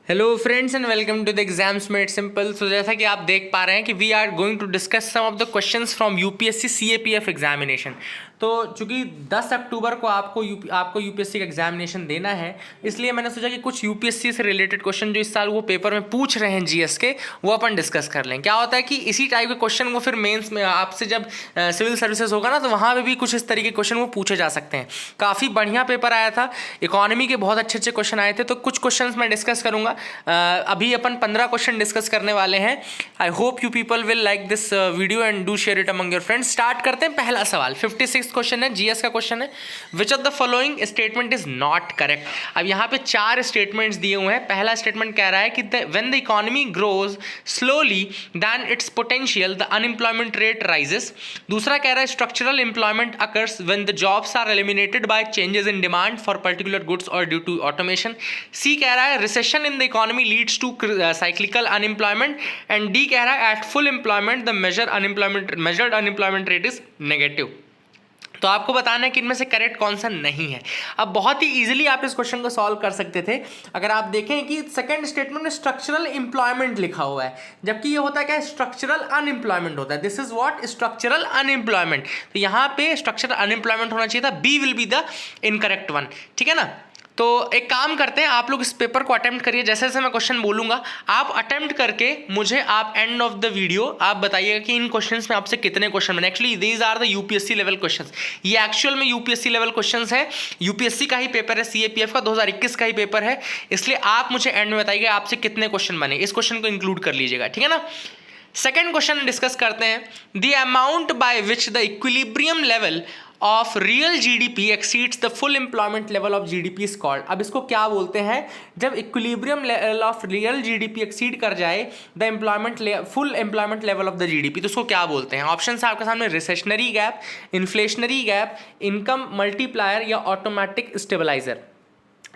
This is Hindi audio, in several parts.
Hello friends and welcome to the exams made simple. So जैसा कि आप देख पा रहे हैं कि we are going to discuss some of the questions from UPSC CAPF examination. तो चूंकि 10 अक्टूबर को आपको यूपीएससी का एग्जामिनेशन देना है, इसलिए मैंने सोचा कि कुछ यूपीएससी से रिलेटेड क्वेश्चन जो इस साल वो पेपर में पूछ रहे हैं जीएस के, वो अपन डिस्कस कर लें। क्या होता है कि इसी टाइप के क्वेश्चन वो फिर मेंस में आपसे जब सिविल सर्विसेज होगा ना, तो वहाँ पर भी कुछ इस तरीके के क्वेश्चन वो पूछे जा सकते हैं। काफ़ी बढ़िया पेपर आया था, इकोनॉमी के बहुत अच्छे अच्छे क्वेश्चन आए थे, तो कुछ क्वेश्चन मैं डिस्कस करूँगा। अभी अपन 15 क्वेश्चन डिस्कस करने वाले हैं। आई hope you people will like this video and do share it among your friends. Start करते हैं। पहला सवाल 56 क्वेश्चन है, जीएस का क्वेश्चन है। Which of the following statement is not correct. अब यहाँ पे 4 स्टेटमेंट्स दिए हुए हैं। पहला स्टेटमेंट कह रहा है कि when the economy grows slowly than its potential the unemployment rate rises. दूसरा कह रहा है structural employment occurs when the jobs are eliminated by changes in demand for particular goods और ड्यू टू ऑटोमेशन। सी कह रहा है recession in the economy leads to cyclical unemployment, and D कह रहा है at full employment the measured unemployment rate is negative। तो आपको बताना है कि इनमें से करेक्ट कौन सा नहीं है। अब बहुत ही इजीली आप इस क्वेश्चन को सॉल्व कर सकते थे अगर आप देखें कि सेकंड स्टेटमेंट में स्ट्रक्चरल एम्प्लॉयमेंट लिखा हुआ है, जबकि ये होता है क्या, स्ट्रक्चरल अनएम्प्लॉयमेंट होता है। This is what, structural unemployment. तो यहाँ पे स्ट्रक्चरल अनएम्प्लॉयमेंट होना चाहिए था। B will be the incorrect one, ठीक है ना। तो एक काम करते हैं, आप लोग इस पेपर को अटेम्प्ट करिए। जैसे जैसे मैं क्वेश्चन बोलूंगा आप अटेम्प्ट करके मुझे आप एंड ऑफ द वीडियो आप बताइएगा कि इन क्वेश्चंस में आपसे कितने क्वेश्चन बने। Actually these are the UPSC level questions. ये एक्चुअल में यूपीएससी लेवल क्वेश्चंस है। यूपीएससी का ही पेपर है, सीएपीएफ का 2021 का ही पेपर है, इसलिए आप मुझे एंड में बताइएगा आपसे कितने क्वेश्चन बने। इस क्वेश्चन को इंक्लूड कर लीजिएगा, ठीक है ना। सेकेंड क्वेश्चन डिस्कस करते हैं। The amount by which the equilibrium level of real GDP exceeds the full employment level of GDP is called. अब इसको क्या बोलते हैं, जब equilibrium level of real GDP exceed कर जाए the full employment level of the GDP, तो उसको क्या बोलते हैं। ऑप्शन है आपके सामने, recessionary gap, inflationary gap, income multiplier या automatic stabiliser.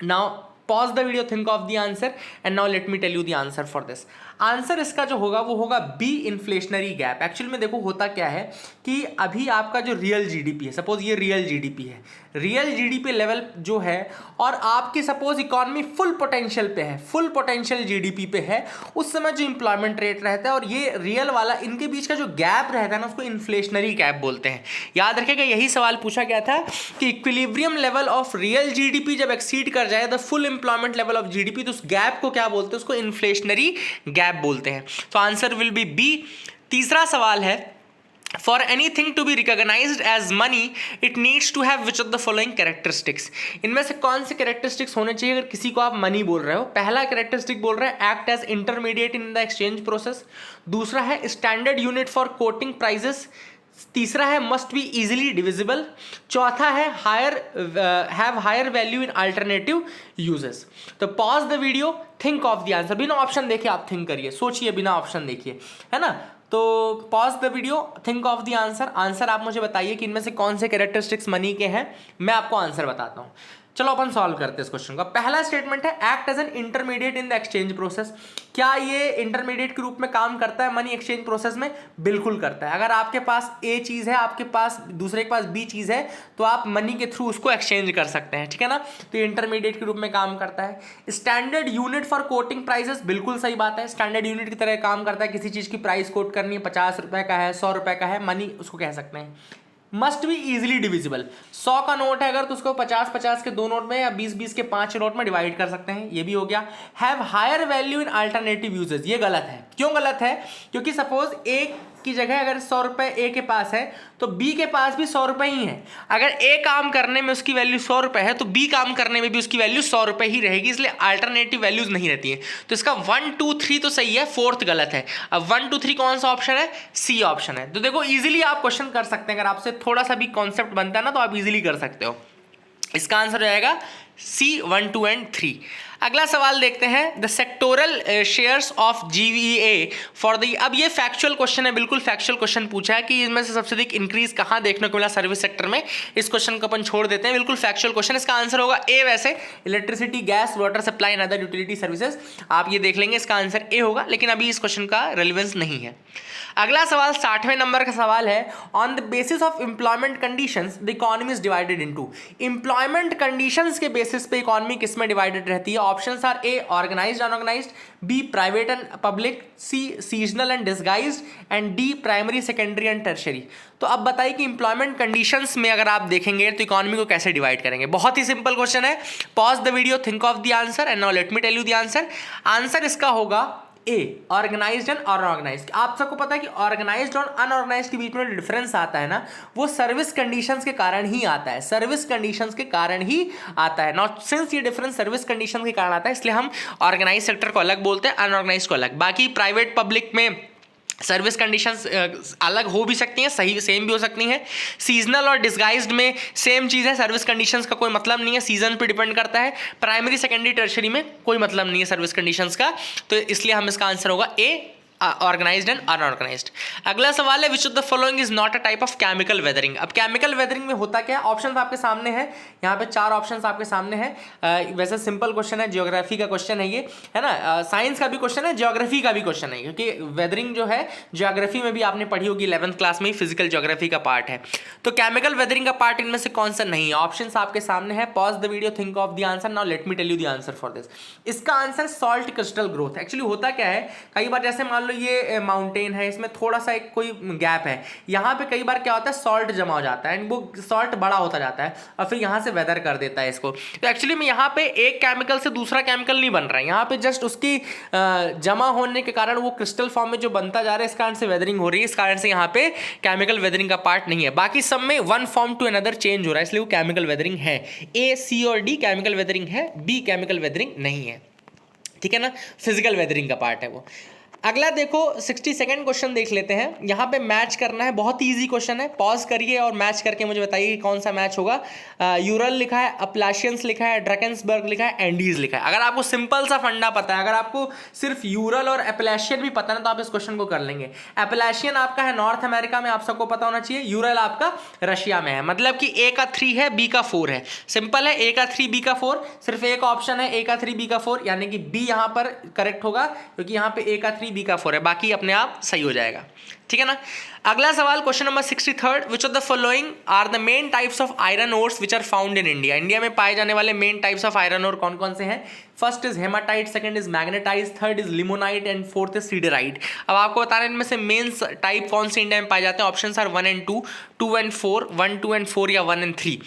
Now pause the video, think of the answer and now let me tell you the answer for this। Answer इसका जो होगा वो होगा बी, इन्फ्लेशनरी गैप। एक्चुअली में देखो होता क्या है कि अभी आपका जो रियल जीडीपी है, सपोज ये रियल जीडीपी है, रियल जीडीपी लेवल जो है, और आपकी सपोज इकोनॉमी फुल पोटेंशियल पे है, फुल पोटेंशियल जीडीपी पे है, उस समय जो एम्प्लॉयमेंट रेट रहता है और ये रियल वाला, इनके बीच का जो गैप रहता है ना, उसको इन्फ्लेशनरी गैप बोलते हैं। याद रखिएगा यही सवाल पूछा गया था कि equilibrium level of real GDP जब एक्सीड कर जाए the full employment level of GDP, तो उस गैप को क्या बोलते हैं, उसको इन्फ्लेशनरी गैप बोलते हैं। तो आंसर विल बी बी। तीसरा सवाल है, for anything to be recognised as money it needs to have which of the following characteristics. इनमें से कौन से कैरेक्टरिस्टिक्स होने चाहिए अगर किसी को आप मनी बोल रहे हो। पहला कैरेक्टरिस्टिक बोल रहे हैं act as intermediate in the exchange process. दूसरा है standard unit for quoting prices. तीसरा है मस्ट बी इजीली डिविजिबल। चौथा है have higher value in alternative uses. तो pause the video, think of the answer. बिना ऑप्शन देखे आप थिंक करिए, सोचिए बिना ऑप्शन देखिए, है ना। तो pause the video, think of the answer. Answer आप मुझे बताइए कि इनमें से कौन से कैरेक्टरिस्टिक्स मनी के हैं, मैं आपको आंसर बताता हूँ। चलो अपन सॉल्व करते हैं इस क्वेश्चन का। पहला स्टेटमेंट है act as an intermediate in the exchange process. क्या ये इंटरमीडिएट के रूप में काम करता है मनी एक्सचेंज प्रोसेस में? बिल्कुल करता है। अगर आपके पास ए चीज़ है, आपके पास दूसरे के पास बी चीज़ है, तो आप मनी के थ्रू उसको एक्सचेंज कर सकते हैं, ठीक है ना। तो इंटरमीडिएट के रूप में काम करता है। Standard unit for quoting prices, बिल्कुल सही बात है, स्टैंडर्ड यूनिट की तरह काम करता है। किसी चीज़ की प्राइस कोट करनी है, 50 रुपये का है, 100 रुपये का है, मनी उसको कह सकते हैं। Must be easily divisible. 100 का नोट है अगर, तो उसको 50-50 के 2 नोट में या 20-20 के 5 नोट में डिवाइड कर सकते हैं, ये भी हो गया। Have higher value in alternative uses, ये गलत है। क्यों गलत है? क्योंकि सपोज ए की जगह अगर 100 रुपये ए के पास है, तो बी के पास भी 100 रुपये ही है। अगर ए काम करने में उसकी वैल्यू 100 रुपये है, तो बी काम करने में भी उसकी वैल्यू 100 रुपये ही रहेगी, इसलिए अल्टरनेटिव वैल्यूज नहीं रहती है। तो इसका 1, 2, 3 तो सही है, 4th गलत है। अब 1, 2, 3 कौन सा ऑप्शन है? सी ऑप्शन है। तो देखो इजीली आप क्वेश्चन कर सकते हैं, अगर आपसे थोड़ा सा भी कॉन्सेप्ट बनता है ना, तो आप इजीली कर सकते हो। इसका आंसर हो जाएगा सी, 1, 2 एंड 3। अगला सवाल देखते हैं, the sectoral shares of GVA for the. अब ये फैक्चुअल क्वेश्चन है, बिल्कुल फैक्चुअल क्वेश्चन पूछा है कि इनमें से सबसे अधिक इंक्रीज कहाँ देखने को मिला सर्विस सेक्टर में। इस क्वेश्चन को अपन छोड़ देते हैं, बिल्कुल फैक्चुअल क्वेश्चन। इसका आंसर होगा ए। वैसे electricity, gas, water supply and other utility services, आप ये देख लेंगे, इसका आंसर ए होगा, लेकिन अभी इस क्वेश्चन का रेलिवेंस नहीं है। अगला सवाल 60वें नंबर का सवाल है, on the basis of employment conditions the economy is divided into. Employment conditions के बेसिस बेसिस पे इकोनॉमी किस में डिवाइडेड रहती है? Options are A organised unorganised, B private and public, C seasonal and disguised and D primary secondary and tertiary. तो अब बताइए कि इंप्लॉयमेंट कंडीशंस में अगर आप देखेंगे तो इकोनॉमी को कैसे डिवाइड करेंगे? बहुत ही सिंपल क्वेश्चन है। Pause the video, think of the answer and now let me tell you the answer. Answer इसका होगा ए ऑर्गेनाइज्ड एंड अनऑर्गेनाइज्ड। आप सबको पता है कि ऑर्गेनाइज्ड और अनऑर्गेनाइज्ड के बीच में डिफरेंस आता है ना, वो सर्विस कंडीशंस के कारण ही आता है, सर्विस कंडीशंस के कारण ही आता है। नॉट सिंस ये डिफरेंस सर्विस कंडीशंस के कारण आता है, इसलिए हम ऑर्गेनाइज सेक्टर को अलग बोलते हैं, अनऑर्गेनाइज्ड को अलग। बाकी प्राइवेट पब्लिक में सर्विस कंडीशंस अलग हो भी सकती हैं, सही सेम भी हो सकती हैं। सीजनल और डिसगाइज्ड में सेम चीज़ है, सर्विस कंडीशंस का कोई मतलब नहीं है, सीजन पे डिपेंड करता है। प्राइमरी सेकेंडरी टर्शरी में कोई मतलब नहीं है सर्विस कंडीशंस का, तो इसलिए हम इसका आंसर होगा ए ऑर्गेनाइज्ड एंड अनऑर्गेनाइज्ड। अगला सवाल है which of the following is not a type of chemical weathering. अब केमिकल वेदरिंग में होता क्या है? ऑप्शंस आपके सामने है, यहाँ पे 4 ऑप्शंस आपके सामने हैं। वैसे सिंपल क्वेश्चन है, ज्योग्राफी का क्वेश्चन है ये, है ना, साइंस का भी क्वेश्चन है, ज्योग्राफी का भी क्वेश्चन है, क्योंकि वेदरिंग जो है ज्योग्राफी में भी आपने पढ़ी होगी 11th क्लास में ही, फिजिकल ज्योग्राफी का पार्ट है। तो केमिकल वेदरिंग का पार्ट इनमें से कौन सा नहीं है? ऑप्शंस आपके सामने है। Pause the video, think of the answer, now let me tell you the answer for this. इसका answer salt crystal growth. Actually होता क्या है, कई बार जैसे मान लो ये माउंटेन है, इसमें थोड़ा सा एक कोई गैप है, यहाँ पे कई बार क्या होता है सॉल्ट जमा हो जाता है एंड वो सॉल्ट बड़ा होता जाता है और फिर यहाँ से वेदर कर देता है इसको। तो एक्चुअली में यहाँ पे एक केमिकल से दूसरा केमिकल नहीं बन रहा है, यहाँ पे जस्ट उसकी जमा होने के कारण वो क्रिस्टल फॉर्म में जो बनता जा रहा है, इस कारण से वेदरिंग हो रही है, इस कारण से यहाँ पे केमिकल वेदरिंग का पार्ट नहीं है। बाकी सब में one form to another change हो रहा है, इसलिए वो केमिकल वेदरिंग है। ए, सी और डी केमिकल वेदरिंग है, बी केमिकल वेदरिंग नहीं है, ठीक है ना, फिजिकल वेदरिंग का पार्ट है वो। अगला देखो 62nd क्वेश्चन देख लेते हैं। यहाँ पे मैच करना है, बहुत ही इजी क्वेश्चन है, पॉज करिए और मैच करके मुझे बताइए कि कौन सा मैच होगा। यूरल लिखा है, अपलाशियंस लिखा है, ड्रैकेंसबर्ग लिखा है, एंडीज लिखा है। अगर आपको सिंपल सा फंडा पता है, अगर आपको सिर्फ यूरल और अपलाशियन भी पता है ना, तो आप इस क्वेश्चन को कर लेंगे। अपलाशियन आपका है नॉर्थ अमेरिका में, आप सबको पता होना चाहिए। यूरल आपका रशिया में है, मतलब कि ए का 3 है, बी का 4 है। सिंपल है, ए का 3 बी का 4, सिर्फ एक ऑप्शन है ए का 3 बी का 4, यानी कि बी यहाँ पर करेक्ट होगा, क्योंकि यहाँ पे ए का 3 बी का 4 है, बाकी अपने आप सही हो जाएगा, ठीक है ना। अगला सवाल question number 63, which of the following are the main types of iron ores which are found in India. India में पाए जाने वाले main types of iron ore कौन कौन से हैं? First is haematite, second is magnetite, third is limonite and fourth is siderite. अब आपको बताना है इनमें से मेन टाइप कौन से इंडिया में पाए जाते हैं। Options are 1 and 2, 2 and 4, 1, 2 and 4 या 1 and 3।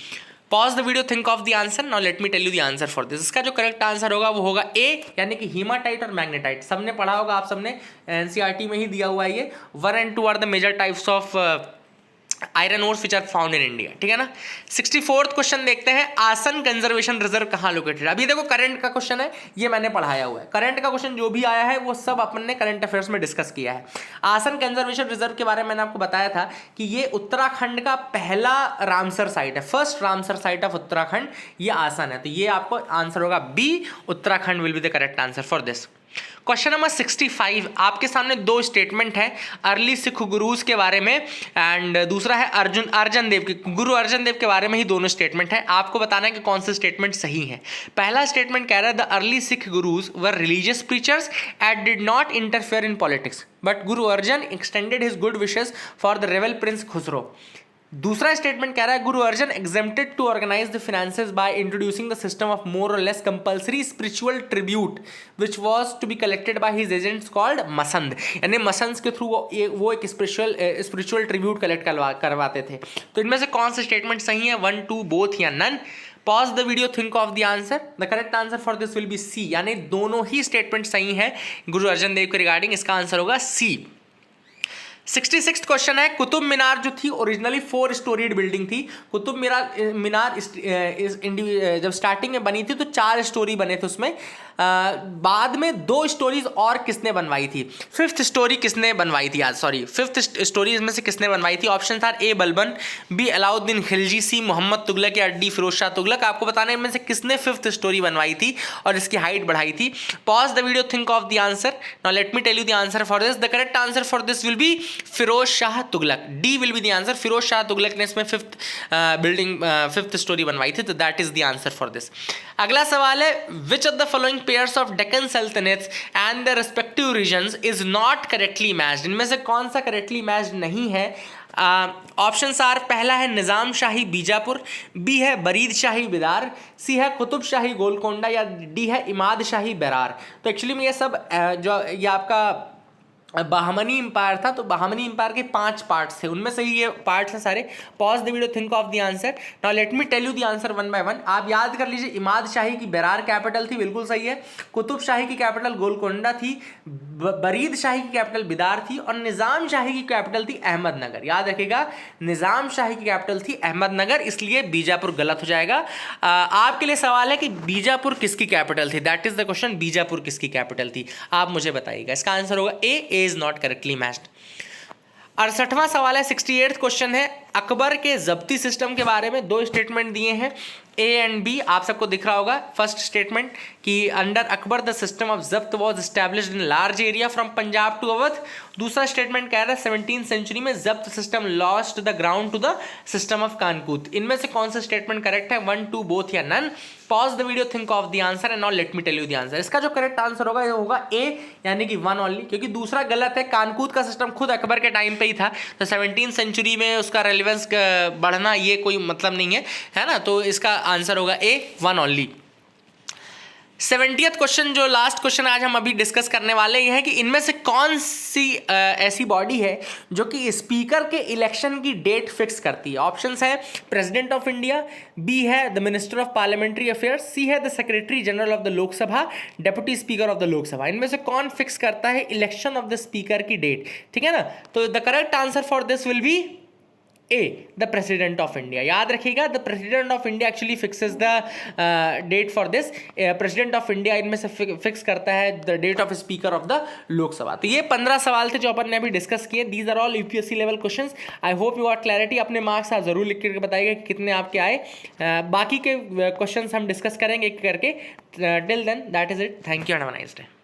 Pause the video, think of the answer, now let me tell you the answer for this. इसका जो करेक्ट आंसर होगा वो होगा ए, यानी कि हीमाटाइट और मैग्नेटाइट। सबने पढ़ा होगा, आप सबने एनसीईआरटी में ही दिया हुआ है ये। 1 and 2 are the major types of iron ores which are found in India, ठीक है ना। 64th क्वेश्चन देखते हैं, आसन कंजर्वेशन रिजर्व कहाँ लोकेटेड। अभी देखो करंट का क्वेश्चन है, ये मैंने पढ़ाया हुआ है। करंट का क्वेश्चन जो भी आया है वो सब अपन ने करंट अफेयर्स में डिस्कस किया है। आसन कंजर्वेशन रिजर्व के बारे में मैंने आपको बताया था कि ये उत्तराखंड का पहला रामसर साइट है, first Ramsar site of Uttarakhand, ये आसन है। तो ये आपको आंसर होगा B, Uttarakhand will be the correct answer for this. Question number 65, आपके सामने 2 स्टेटमेंट है अर्ली सिख गुरुज के बारे में एंड दूसरा है अर्जन देव के, गुरु अर्जन देव के बारे में ही दोनों स्टेटमेंट है। आपको बताना है कि कौन से स्टेटमेंट सही है। पहला स्टेटमेंट कह रहा है the early Sikh gurus were religious preachers and did not interfere in politics but Guru Arjan extended his good wishes for the rebel prince Khusrau. दूसरा स्टेटमेंट कह रहा है Guru Arjan exempted to organise the finances by introducing the system of more or less compulsory spiritual tribute which was to be collected by his agents called masand. यानी मसंद के थ्रू वो एक स्पिरिचुअल ट्रिब्यूट कलेक्ट करवाते थे। तो इनमें से कौन से स्टेटमेंट सही है, 1, 2, बोथ या none? Pause the video, think of the answer. The correct answer for this will be C, यानी दोनों ही स्टेटमेंट सही है गुरु अर्जन देव के रिगार्डिंग। इसका आंसर होगा सी। 66th क्वेश्चन है, कुतुब मीनार जो थी ओरिजिनली 4 स्टोरीड बिल्डिंग थी। कुतुब मीनार जब स्टार्टिंग में बनी थी तो 4 स्टोरी बने थे उसमें। बाद में 2 स्टोरीज और किसने बनवाई थी? 5th स्टोरी किसने बनवाई थी? आज सॉरी 5th स्टोरी इसमें से किसने बनवाई थी? ऑप्शन था ए बलबन, बी अलाउद्दीन खिलजी, सी मोहम्मद तुगलक या डी फिरोज शाह तुगलक। आपको बताना है इनमें से किसने 5th स्टोरी बनवाई थी और इसकी हाइट बढ़ाई थी। Pause the video, think of the answer, now let me tell you the answer for this. The correct answer for this will be Firoz Shah Tughlaq, D will be the answer. Firoz Shah Tughlaq ने इसमें 5th स्टोरी बनवाई थी, तो that is the answer for this. अगला सवाल है, which of the following pairs of Deccan sultanates and the respective regions is not correctly matched. इनमें से कौन सा करेक्टली मैच्ड नहीं है? ऑप्शंस आर, पहला है निज़ाम शाही बीजापुर, बी है बरीद शाही बिदार, सी है कुतुब शाही गोलकोंडा, या डी है इमाद शाही बेरार। तो एक्चुअली में ये सब जो ये आपका बहामनी एम्पायर था, तो बहामनी एम्पायर के 5 पार्ट्स थे, उनमें से ही ये पार्ट्स हैं सारे। Pause the video, think of the answer. Now let me tell you the answer one by one. आप याद कर लीजिए, इमाद शाही की बेरार कैपिटल थी, बिल्कुल सही है। कुतुब शाही की कैपिटल गोलकोंडा थी, बरीद शाही की कैपिटल बिदार थी, और निज़ाम शाही की कैपिटल थी अहमदनगर। याद रखिएगा, निज़ाम शाही की कैपिटल थी अहमदनगर, इसलिए बीजापुर गलत हो जाएगा। आपके लिए सवाल है कि बीजापुर किसकी कैपिटल थी, that is the question, Bijapur किसकी कैपिटल थी, आप मुझे बताइएगा। इसका आंसर होगा ए इज नॉट करेक्टली मैच्ड। 68वां सवाल है, 68th क्वेश्चन है, अकबर के जब्ती सिस्टम के बारे में 2 स्टेटमेंट दिए हैं, ए एंड बी, आप सबको दिख रहा होगा। फर्स्ट स्टेटमेंट कि under Akbar the system of zabt was established in large area from Punjab to Awadh. दूसरा स्टेटमेंट कह रहा है 17th सेंचुरी में zabt system lost the ground to the system of kankut. इनमें से कौन सा स्टेटमेंट करेक्ट है, 1, 2, बोथ या none? Pause the video, think of the answer and now let me tell you the answer. इसका जो करेक्ट आंसर होगा ये होगा ए, यानी कि 1 ओनली, क्योंकि दूसरा गलत है। कानकूत का सिस्टम खुद अकबर के टाइम पे ही था, तो 17th सेंचुरी में उसका रेलिवेंस बढ़ना ये कोई मतलब नहीं है ना। तो इसका आंसर होगा ए, 1 ओनली। 70th क्वेश्चन, जो लास्ट क्वेश्चन आज हम अभी डिस्कस करने वाले हैं कि इनमें से कौन सी ऐसी बॉडी है जो कि स्पीकर के इलेक्शन की डेट फिक्स करती है। ऑप्शंस है प्रेसिडेंट ऑफ इंडिया, बी है the minister of parliamentary affairs, C है the secretary general of the Lok Sabha, deputy speaker of the Lok Sabha. इनमें से कौन फिक्स करता है इलेक्शन ऑफ द स्पीकर की डेट, ठीक है ना। तो the correct answer for this will be A, the president of India. याद रखिएगा, the president of India actually fixes the date for this. President of India इनमें से फिक्स करता है the date of speaker of the Lok Sabha. तो ये 15 सवाल थे जो अपन ने अभी डिस्कस किए। These are all UPSC level questions. I hope you got clarity. अपने मार्क्स आप जरूर लिख करके बताइएगा कि कितने आपके आए। बाकी के क्वेश्चंस हम डिस्कस करेंगे एक करके। Till then that is it. Thank you and have a nice day.